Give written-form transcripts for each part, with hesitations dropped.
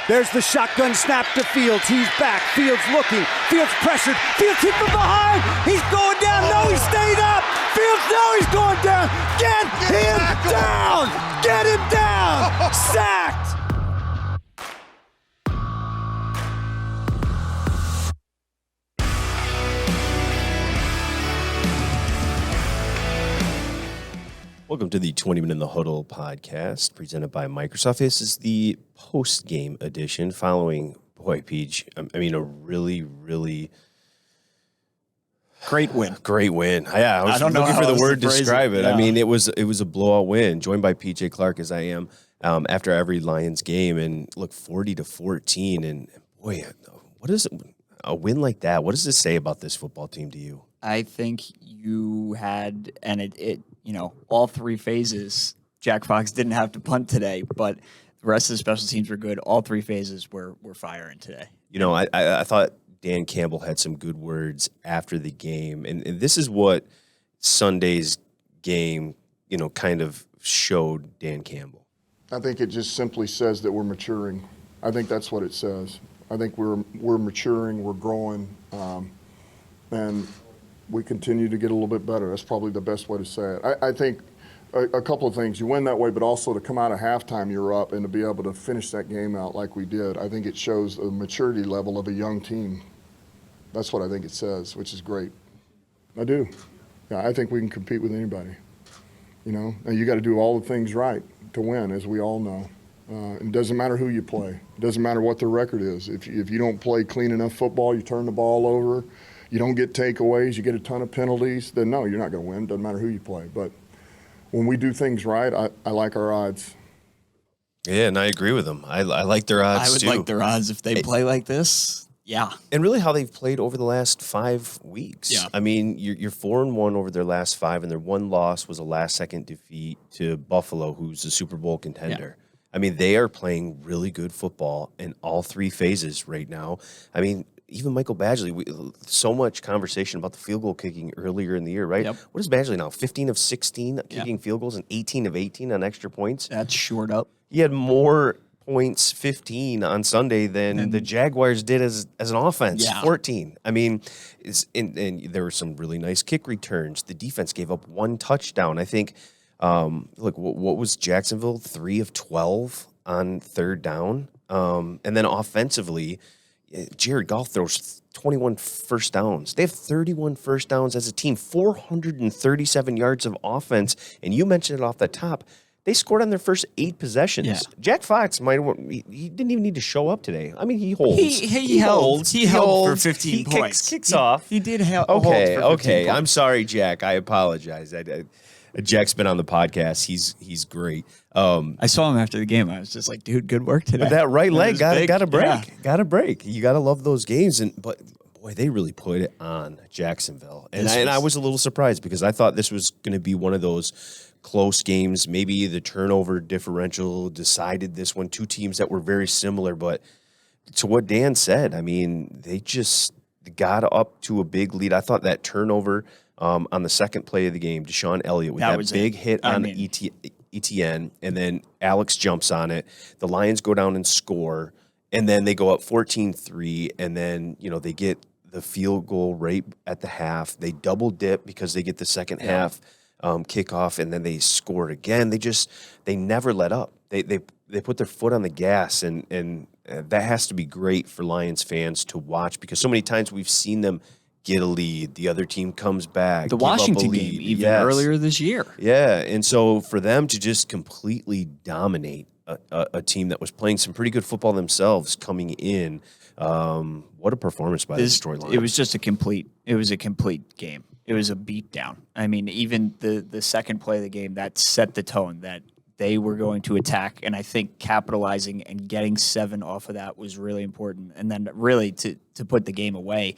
There's the shotgun snap to Fields. He's back. Fields looking. Fields pressured. Fields hit from behind. He's going down. No, he stayed up. Fields, no, he's going down. Get him down. Get him down. Sacked. Welcome to the Twentyman in the Huddle podcast presented by Microsoft. This is the post-game edition following, boy, Peach, I mean, a really, really great win. Great win. Yeah, I was looking for the word to describe it. Yeah. I mean, it was a blowout win, joined by PJ Clark as I am after every Lions game. And look, 40-14. And boy, what is it? A win like that, what does this say about this football team to you? I think you had, and it all three phases. Jack Fox didn't have to punt today, but the rest of the special teams were good. All three phases were firing today. You know, I thought Dan Campbell had some good words after the game, and this is what Sunday's game, kind of showed Dan Campbell. I think it just simply says that we're maturing. I think that's what it says. I think we're maturing, we're growing, and we continue to get a little bit better. That's probably the best way to say it. I think a couple of things. You win that way, but also to come out of halftime, you're up, and to be able to finish that game out like we did, I think it shows the maturity level of a young team. That's what I think it says, which is great. I do. Yeah, I think we can compete with anybody. And you got to do all the things right to win, as we all know. It doesn't matter who you play. It doesn't matter what the record is. If you don't play clean enough football, you turn the ball over, you don't get takeaways, you get a ton of penalties, then no, you're not going to win. It doesn't matter who you play. But when we do things right, I like our odds. Yeah, and I agree with them. I like their odds, too. I would like their odds if they play like this. Yeah. And really how they've played over the last 5 weeks. Yeah. I mean, you're 4-1 over their last 5, and their one loss was a last-second defeat to Buffalo, who's a Super Bowl contender. Yeah. I mean, they are playing really good football in all three phases right now. I mean, even Michael Badgley, so much conversation about the field goal kicking earlier in the year, right? Yep. What is Badgley now? 15 of 16 kicking field goals and 18 of 18 on extra points? That's short up. He had more points, 15 on Sunday than the Jaguars did as an offense, 14. I mean, and there were some really nice kick returns. The defense gave up 1 touchdown. I think, look, what was Jacksonville? 3 of 12 on third down. And then offensively, Jared Goff throws 21 first downs. They have 31 first downs as a team, 437 yards of offense. And you mentioned it off the top. They scored on their first 8 possessions. Yeah. Jack Fox he didn't even need to show up today. I mean, he holds. He held for 15 points. Kicks off. He did hold for 15 points. I'm sorry, Jack. I apologize. Jack's been on the podcast. He's great. I saw him after the game. I was just like, dude, good work today. But that right leg got a break. Yeah. Got a break. You got to love those games. But boy, they really put it on Jacksonville. And I was a little surprised because I thought this was going to be one of those close games. Maybe the turnover differential decided this one. 2 teams that were very similar. But to what Dan said, I mean, they just got up to a big lead. I thought that turnover on the second play of the game, DeShon Elliott with that big hit on ETN, and then Alex jumps on it. The Lions go down and score, and then they go up 14-3, and then they get the field goal right at the half. They double dip because they get the second half kickoff, and then they score again. They never let up. They put their foot on the gas, and that has to be great for Lions fans to watch because so many times we've seen them get a lead, the other team comes back. The Washington game, even earlier this year. Yeah, and so for them to just completely dominate a team that was playing some pretty good football themselves coming in, what a performance by the Detroit Lions. It was just a complete game. It was a beatdown. I mean, even the second play of the game, that set the tone that they were going to attack, and I think capitalizing and getting 7 off of that was really important. And then really to put the game away,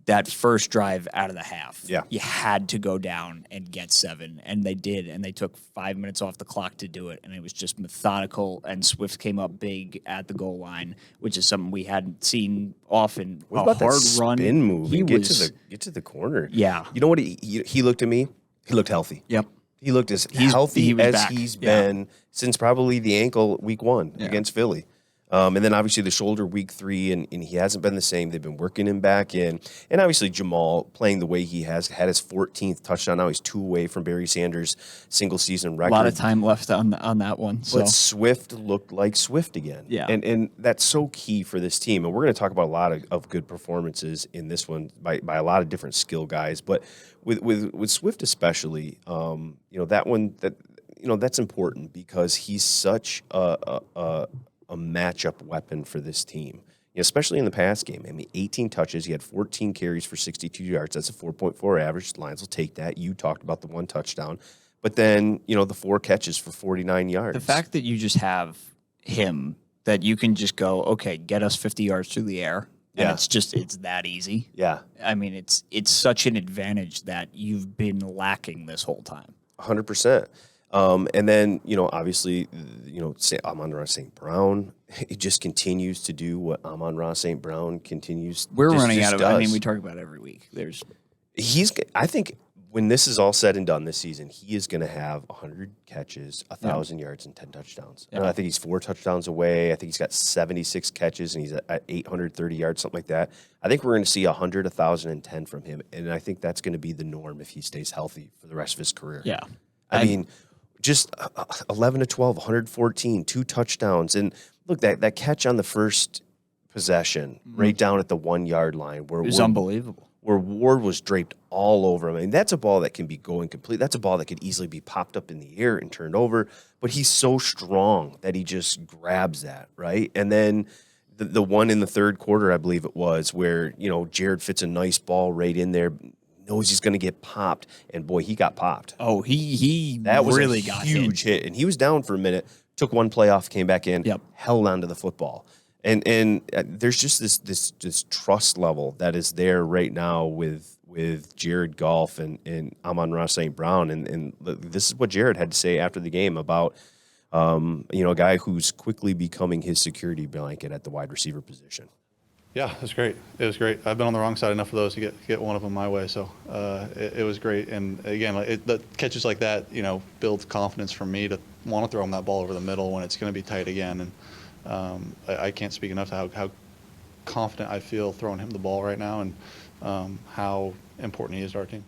that first drive out of the half, you had to go down and get 7, and they did, and they took 5 minutes off the clock to do it, and it was just methodical, and Swift came up big at the goal line, which is something we hadn't seen often. What about that spin move? Get to the corner. Yeah. You know what? He looked at me. He looked healthy. Yep. He looked as healthy as he's been since probably the ankle week 1 against Philly. And then obviously the shoulder week 3, and he hasn't been the same. They've been working him back in. And obviously Jamal playing the way he has, had his 14th touchdown. Now he's 2 away from Barry Sanders' single-season record. A lot of time left on that one. But Swift looked like Swift again. Yeah. And that's so key for this team. And we're going to talk about a lot of good performances in this one by a lot of different skill guys. But with Swift especially, that's important because he's such a matchup weapon for this team, especially in the pass game. I mean, 18 touches. He had 14 carries for 62 yards. That's a 4.4 average. Lions will take that. You talked about the 1 touchdown. But then, the 4 catches for 49 yards. The fact that you just have him, that you can just go, okay, get us 50 yards through the air. And it's that easy. Yeah. I mean, it's such an advantage that you've been lacking this whole time. 100%. And then, obviously, Amon-Ra St. Brown, it just continues to do what Amon-Ra St. Brown continues. We're running out of. I mean, we talk about it every week. I think when this is all said and done this season, he is going to have 100 catches, 1,000 yards, and 10 touchdowns. Yeah. And I think he's 4 touchdowns away. I think he's got 76 catches, and he's at 830 yards, something like that. I think we're going to see 100, 1,000, and 10 from him, and I think that's going to be the norm if he stays healthy for the rest of his career. Yeah. I mean, just 11 to 12, 114, 2 touchdowns. And look, that catch on the first possession right down at the 1-yard line. It was unbelievable. Where Ward was draped all over him. I mean, that's a ball that can be going complete. That's a ball that could easily be popped up in the air and turned over. But he's so strong that he just grabs that, right? And then the one in the third quarter, I believe it was, where, Jared fits a nice ball right in there, knows he's going to get popped, and boy, he got popped. Oh, he that was really a got huge hit, and he was down for a minute. Took one play off, came back in, held onto the football, and there's just this trust level that is there right now with Jared Goff and Amon-Ra St. Brown, and this is what Jared had to say after the game about a guy who's quickly becoming his security blanket at the wide receiver position. Yeah, it was great. It was great. I've been on the wrong side enough of those to get one of them my way. So it was great. And again, the catches like that, builds confidence for me to want to throw him that ball over the middle when it's going to be tight again. And I can't speak enough to how confident I feel throwing him the ball right now and how important he is to our team.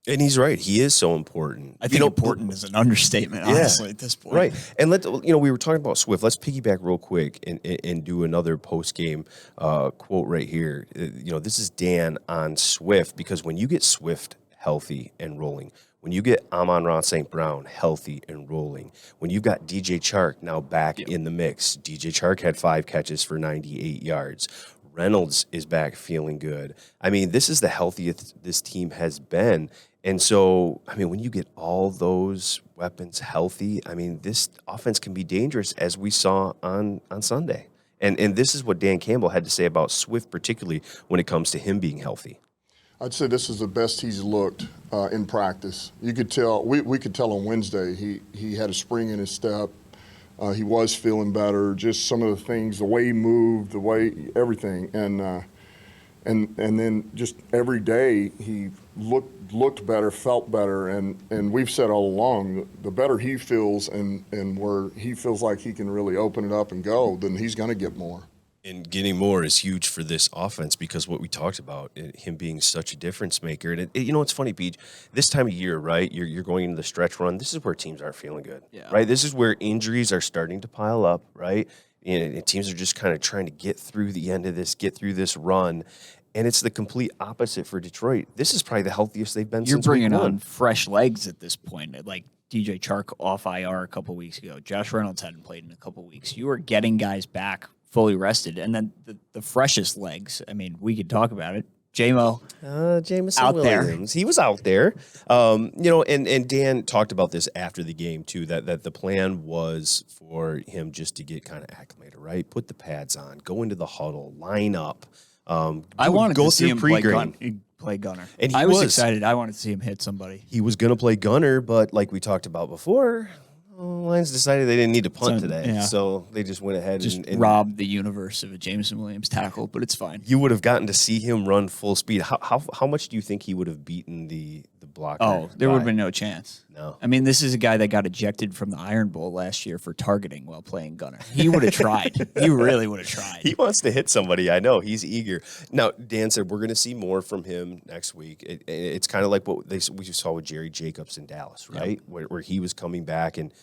And he's right. He is so important. I think important is an understatement, honestly, at this point. Right. And we were talking about Swift. Let's piggyback real quick and do another post-game quote right here. This is Dan on Swift, because when you get Swift healthy and rolling, when you get Amon-Ra St. Brown healthy and rolling, when you've got DJ Chark now back in the mix, DJ Chark had 5 catches for 98 yards. Reynolds is back feeling good. I mean, this is the healthiest this team has been. And so, I mean, when you get all those weapons healthy, I mean, this offense can be dangerous, as we saw on Sunday. And this is what Dan Campbell had to say about Swift, particularly when it comes to him being healthy. I'd say this is the best he's looked in practice. You could tell, we could tell on Wednesday he had a spring in his step. He was feeling better, just some of the things, the way he moved, the way, everything. And then just every day he looked better, felt better, and we've said all along, the better he feels and where he feels like he can really open it up and go, then he's going to get more. And getting more is huge for this offense, because what we talked about, him being such a difference maker. And it's funny, Pete, this time of year, right, you're going into the stretch run. This is where teams aren't feeling good, right? This is where injuries are starting to pile up, right? And teams are just kind of trying to get through the end of this, get through this run. And it's the complete opposite for Detroit. This is probably the healthiest they've been since week 1. You're bringing on fresh legs at this point. Like DJ Chark off IR a couple weeks ago. Josh Reynolds hadn't played in a couple weeks. You are getting guys back fully rested. And then the freshest legs, I mean, we could talk about it. Jameson out Williams. He was out there. And Dan talked about this after the game, too, that the plan was for him just to get kind of acclimated, right? Put the pads on, go into the huddle, line up. I wanted to see him play gunner. And I was excited. I wanted to see him hit somebody. He was going to play gunner, but like we talked about before, Lions decided they didn't need to punt today. So they just went ahead and robbed the universe of a Jameson Williams tackle, but it's fine. You would have gotten to see him run full speed. How much do you think he would have beaten the blocker. Oh, there would have been no chance. No. I mean, this is a guy that got ejected from the Iron Bowl last year for targeting while playing gunner. He would have tried. He really would have tried. He wants to hit somebody. I know. He's eager. Now, Dan said we're going to see more from him next week. It's kind of like what we saw with Jerry Jacobs in Dallas, right? Yep. Where he was coming back and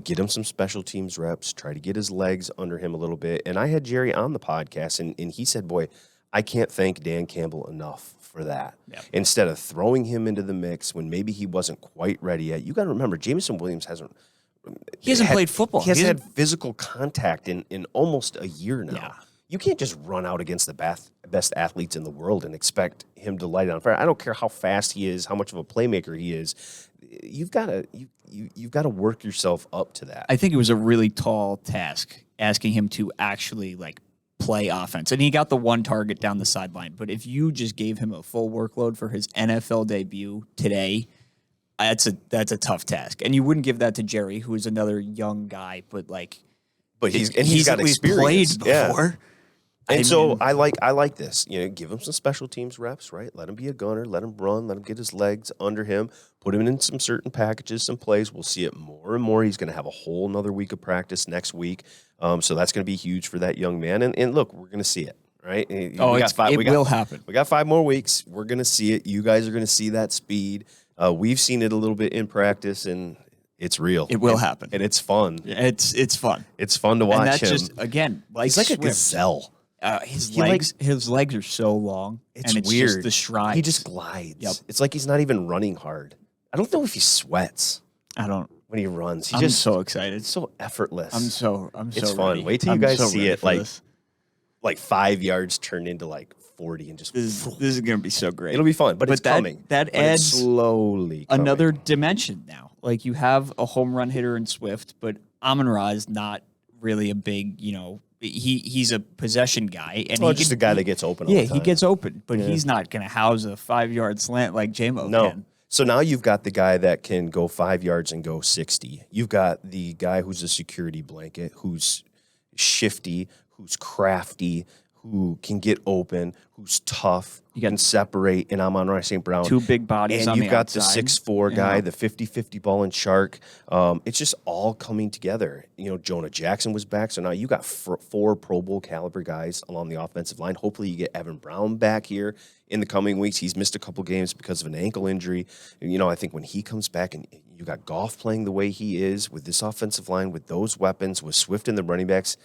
get him some special teams reps, try to get his legs under him a little bit. And I had Jerry on the podcast, and he said, boy, I can't thank Dan Campbell enough for that. Yep. Instead of throwing him into the mix when maybe he wasn't quite ready yet. You got to remember, Jameson Williams hasn't played football. He hasn't had physical contact in almost a year now. Yeah. You can't just run out against the best athletes in the world and expect him to light it on fire. I don't care how fast he is, how much of a playmaker he is. You've got to work yourself up to that. I think it was a really tall task asking him to actually play offense. And he got the one target down the sideline. But if you just gave him a full workload for his NFL debut today, that's a tough task. And you wouldn't give that to Jerry, who is another young guy, but he's got at least experience. played before. Yeah. And so I like this. Give him some special teams reps, right? Let him be a gunner. Let him run. Let him get his legs under him. Put him in some certain packages, some plays. We'll see it more and more. He's going to have a whole another week of practice next week. So that's going to be huge for that young man. And look, we're going to see it, right? It will happen. We got 5 more weeks. We're going to see it. You guys are going to see that speed. We've seen it a little bit in practice, and it's real. It will happen. And it's fun. It's fun. It's fun to watch and that's him. Just, again, he's like Swift. A gazelle. His legs are so long. It's weird. Just the strides. He just glides. Yep. It's like he's not even running hard. I don't know if he sweats. I don't. When he runs, I'm just so excited. It's so effortless. I'm so It's fun. ready. Wait till you guys see it. This. Like 5 yards turned into 40 and just. This is gonna be so great. It'll be fun, but it's coming. That adds slowly coming. Another dimension now. You have a home run hitter in Swift, but Amon-Ra is not really a big. He's a possession guy, and he's just a guy that gets open. All the time. He gets open, but he's not going to house a 5-yard slant like J-Mo can. So now you've got the guy that can go 5 yards and go 60. You've got the guy who's a security blanket, who's shifty, who's crafty, who can get open, who's tough, who can separate in Amon-Ra St. Brown. 2 big bodies and on the you've got the outside. 6'4" guy, the 50-50 ball and shark. It's just all coming together. Jonah Jackson was back, so now you got 4 Pro Bowl caliber guys along the offensive line. Hopefully you get Evan Brown back here in the coming weeks. He's missed a couple games because of an ankle injury. I think when he comes back and you got Goff playing the way he is with this offensive line, with those weapons, with Swift and the running backs,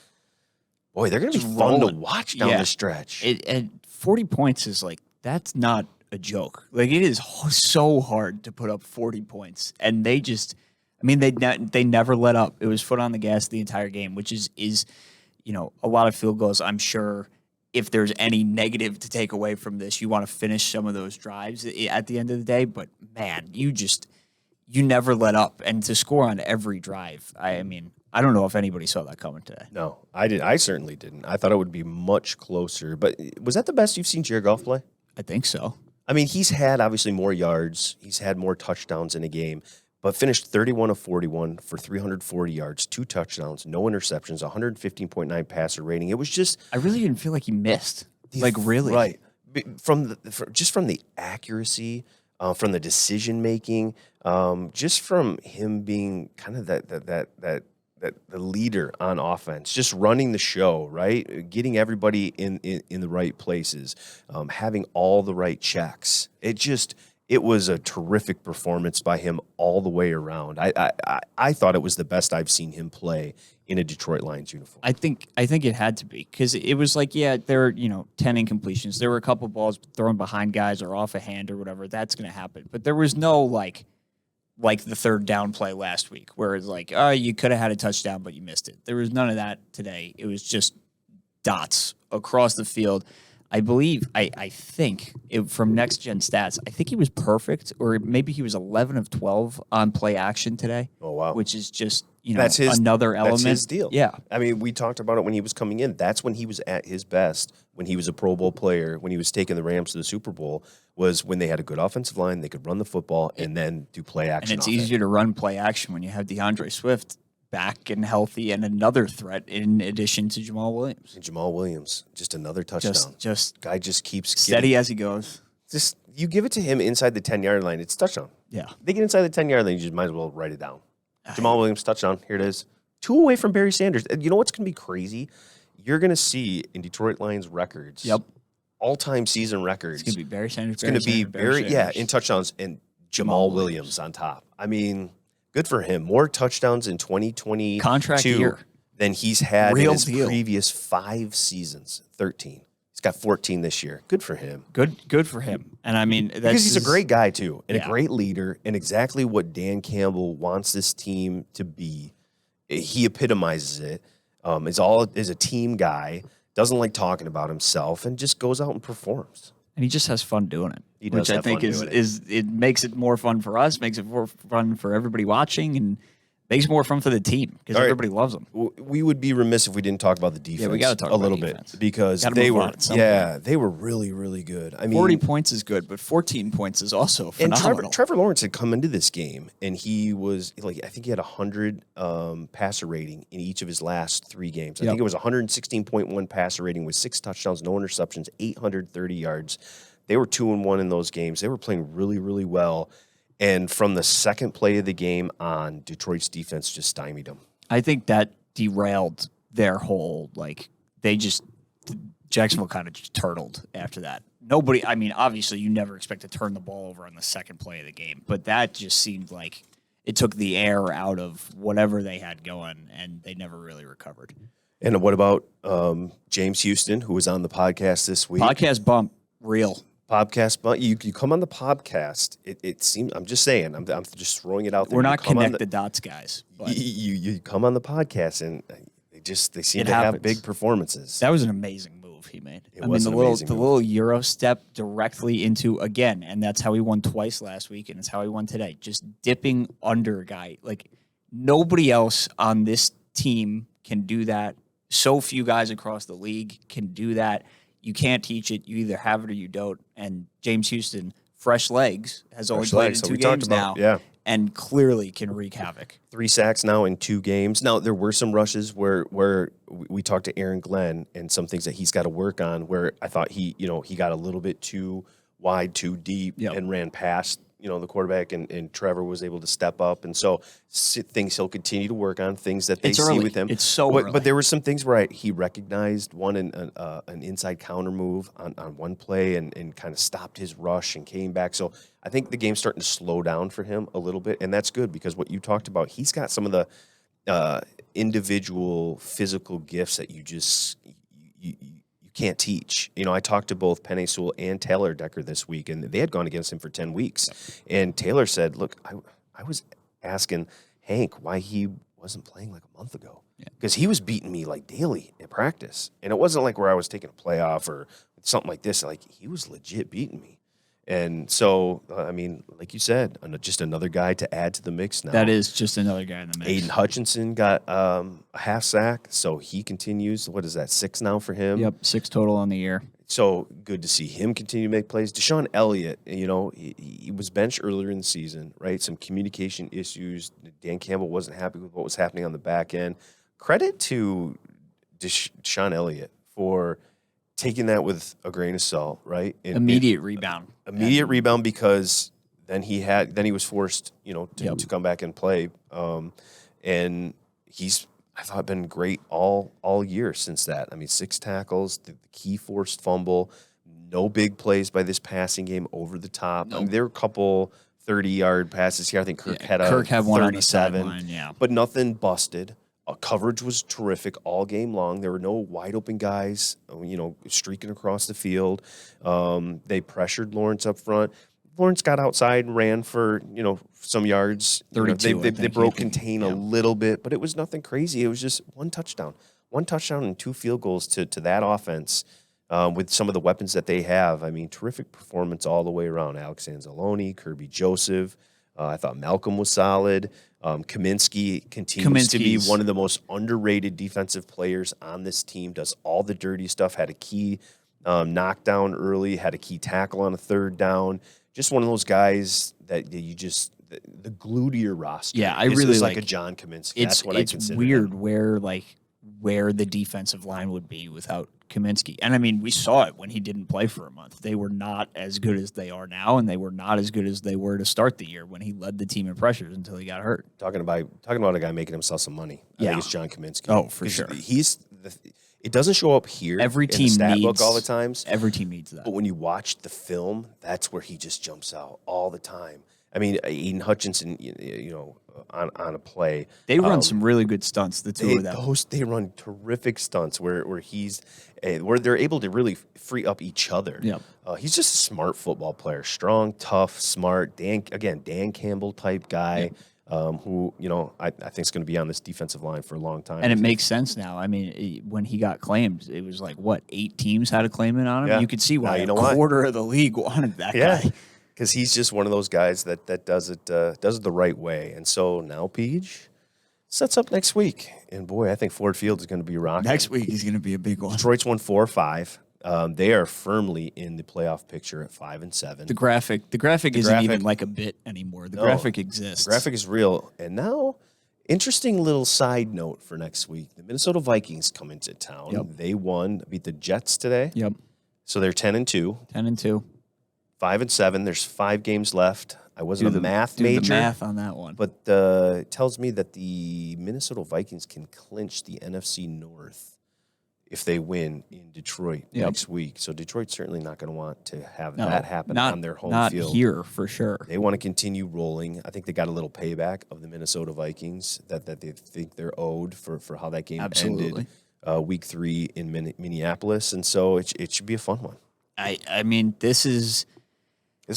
boy, they're going to be fun to watch down the stretch. And 40 points is that's not a joke. It is so hard to put up 40 points. And they just, they never let up. It was foot on the gas the entire game, which is a lot of field goals. I'm sure if there's any negative to take away from this, you want to finish some of those drives at the end of the day. But man, you never let up. And to score on every drive, I don't know if anybody saw that coming today. No, I did. I certainly didn't. I thought it would be much closer. But was that the best you've seen Jared Goff play? I think so. He's had obviously more yards. He's had more touchdowns in a game, but finished 31 of 41 for 340 yards, 2 touchdowns, no interceptions, 115.9 passer rating. It was just. I really didn't feel like he missed. Really? Right. From the accuracy, from the decision making, just from him being kind of that the leader on offense, just running the show, right? Getting everybody in the right places, having all the right checks. It was a terrific performance by him all the way around. I thought it was the best I've seen him play in a Detroit Lions uniform. I think it had to be because it was there are 10 incompletions. There were a couple balls thrown behind guys or off a hand or whatever. That's going to happen. But there was no like the third down play last week where it's you could have had a touchdown, but you missed it. There was none of that today. It was just dots across the field. I believe, I think, from Next Gen Stats, I think he was perfect, or maybe he was 11 of 12 on play action today. Oh, wow. Which is just, another element. That's his deal. Yeah. We talked about it when he was coming in. That's when he was at his best, when he was a Pro Bowl player, when he was taking the Rams to the Super Bowl, was when they had a good offensive line, they could run the football, and then do play action. And it's easier to run play action when you have DeAndre Swift back and healthy and another threat in addition to Jamal Williams. And Jamal Williams, just another touchdown. Just guy just keeps steady as he goes. just you give it to him inside the 10-yard line, it's touchdown. Yeah. They get inside the 10-yard line, you just might as well write it down. Jamal Williams, touchdown. Here it is. 2 away from Barry Sanders. You know what's going to be crazy? You're going to see in Detroit Lions records, all-time season records. It's going to be Barry Sanders. It's going to be Barry, in touchdowns, and Jamal Williams on top. I mean, good for him. More touchdowns in 2022 contract year than he's had Real in his deal. previous 5 seasons. 13. He's got 14 this year. Good for him. Good for him. And I mean, Because he's a great guy too, and a great leader, and exactly what Dan Campbell wants this team to be. He epitomizes it. Is a team guy. Doesn't like talking about himself, and just goes out and performs. And he just has fun doing it. He does which I have think fun is doing it makes it more fun for us, makes it more fun for everybody watching, and makes it more fun for the team because everybody loves them. We would be remiss if we didn't talk about the defense. Yeah, we got to talk a about little defense. bit because they were really, really good. I mean, 40 points is good, but 14 points is also and phenomenal. Trevor Lawrence had come into this game, and he was I think he had 100 passer rating in each of his last 3 games. I think it was 116.1 passer rating with 6 touchdowns, no interceptions, 830 yards. They were 2-1 in those games. They were playing really, really well. And from the second play of the game on, Detroit's defense just stymied them. I think that derailed their whole, Jacksonville kind of just turtled after that. Nobody, I mean, obviously you never expect to turn the ball over on the second play of the game, but that just seemed like it took the air out of whatever they had going, and they never really recovered. And what about James Houston, who was on the podcast this week? Podcast bump, real. Podcast, but you come on the podcast. It seems. I'm just saying. I'm just throwing it out there. We're not connect the dots guys. But you come on the podcast and they seem to happens. have big performances. That was an amazing move he made. It was an amazing move. little Euro step directly into again, and that's how he won twice last week, and it's how he won today. Just dipping under a guy. Like nobody else on this team can do that. So few guys across the league can do that. You can't teach it. You either have it or you don't. And James Houston, fresh legs, has only played in 2 games now, and clearly can wreak havoc. 3 sacks now in 2 games. Now there were some rushes where we talked to Aaron Glenn and some things that he's got to work on. Where I thought he got a little bit too wide, too deep, and ran past the quarterback, and Trevor was able to step up. And so things he'll continue to work on, things that they see with him. It's so early. But there were some things where he recognized an inside counter move on one play and kind of stopped his rush and came back. So I think the game's starting to slow down for him a little bit, and that's good because what you talked about, he's got some of the individual physical gifts that you just you can't teach. I talked to both Penei Sewell and Taylor Decker this week, and they had gone against him for 10 weeks. And Taylor said, look, I was asking Hank why he wasn't playing like a month ago. Because he was beating me like daily at practice. And it wasn't like where I was taking a playoff or something like this. Like he was legit beating me. And so, I mean, like you said, just another guy to add to the mix now. That is just another guy in the mix. Aiden Hutchinson got a half sack, so he continues. What is that, 6 now for him? Yep, 6 total on the year. So good to see him continue to make plays. DeShon Elliott, he was benched earlier in the season, right? Some communication issues. Dan Campbell wasn't happy with what was happening on the back end. Credit to DeShon Elliott for taking that with a grain of salt, right? Immediate rebound. Immediate rebound because then he was forced, to come back and play. And he's, I thought, been great all year since that. I mean, 6 tackles, the key forced fumble, no big plays by this passing game over the top. Nope. I mean, there were a couple 30-yard passes here. I think Kirk had one on the 37, sideline, but nothing busted. Coverage was terrific all game long. There were no wide open guys, streaking across the field. They pressured Lawrence up front. Lawrence got outside and ran for, some yards. 32. They broke contain a little bit, but it was nothing crazy. It was just one touchdown and 2 field goals to that offense with some of the weapons that they have. I mean, terrific performance all the way around. Alex Anzalone, Kirby Joseph. I thought Malcolm was solid. Kaminsky continues to be one of the most underrated defensive players on this team, does all the dirty stuff, had a key knockdown early, had a key tackle on a 3rd down. Just one of those guys that you just the glue to your roster. Yeah, I really like a John Kaminsky. That's what I consider. It's weird where the defensive line would be without Kaminsky. And I mean, we saw it when he didn't play for a month. They were not as good as they are now, and they were not as good as they were to start the year when he led the team in pressures until he got hurt. Talking about a guy making himself some money. I think it's John Kaminsky. Oh, for sure. It doesn't show up here Every team in the stat needs, book all the times. Every team needs that. But when you watch the film, that's where he just jumps out all the time. I mean, Eden Hutchinson, on a play. They run some really good stunts, the two of them. They run terrific stunts where they're able to really free up each other. Yep. He's just a smart football player, strong, tough, smart. Dan Campbell type guy. Who I think is going to be on this defensive line for a long time. And it makes sense now. I mean, when he got claimed, it was like, 8 teams had a claimant on him? Yeah. You could see why quarter of the league wanted that guy. Because he's just one of those guys that does it the right way. And so now Peach sets up next week. And, boy, I think Ford Field is going to be rocking. Next week is going to be a big one. Detroit's won 4-5. They are firmly in the playoff picture at 5-7. The graphic isn't even like a bit anymore. The graphic exists. The graphic is real. And now, interesting little side note for next week. The Minnesota Vikings come into town. Yep. They beat the Jets today. Yep. So they're 10-2. 10-2. 5-7. There's 5 games left. I wasn't a math major. Do the math on that one. But it tells me that the Minnesota Vikings can clinch the NFC North if they win in Detroit next week. So Detroit's certainly not going to want to have that happen on their home field. Not here, for sure. They want to continue rolling. I think they got a little payback of the Minnesota Vikings that they think they're owed for how that game ended week 3 in Minneapolis. And so it should be a fun one. I mean, this is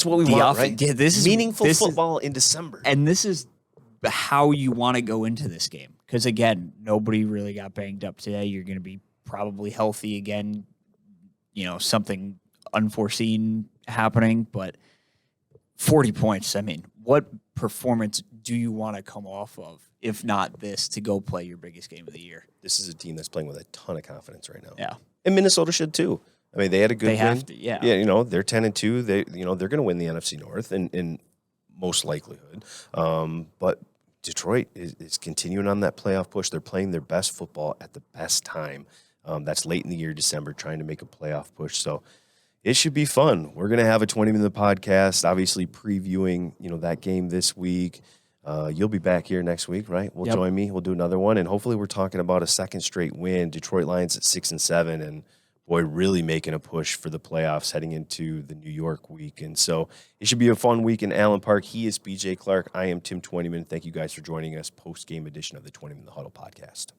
what we want, right? Yeah, this is meaningful football in December. And this is how you want to go into this game. Because, again, nobody really got banged up today. You're going to be probably healthy again, something unforeseen happening, but 40 points. I mean, what performance do you want to come off of, if not this, to go play your biggest game of the year? This is a team that's playing with a ton of confidence right now. Yeah. And Minnesota should too. I mean, they had a good win. Have to, yeah. Yeah, they're 10-2. They're going to win the NFC North in most likelihood. But Detroit is continuing on that playoff push. They're playing their best football at the best time. That's late in the year, December, trying to make a playoff push. So it should be fun. We're going to have a 20-minute podcast, obviously previewing, that game this week. You'll be back here next week, right? Join me. We'll do another one. And hopefully we're talking about a second straight win. Detroit Lions at 6-7. And, boy, really making a push for the playoffs heading into the New York week. And so it should be a fun week in Allen Park. He is BJ Clark. I am Tim Twentyman. Thank you guys for joining us. Post-game edition of the 20-Minute Huddle podcast.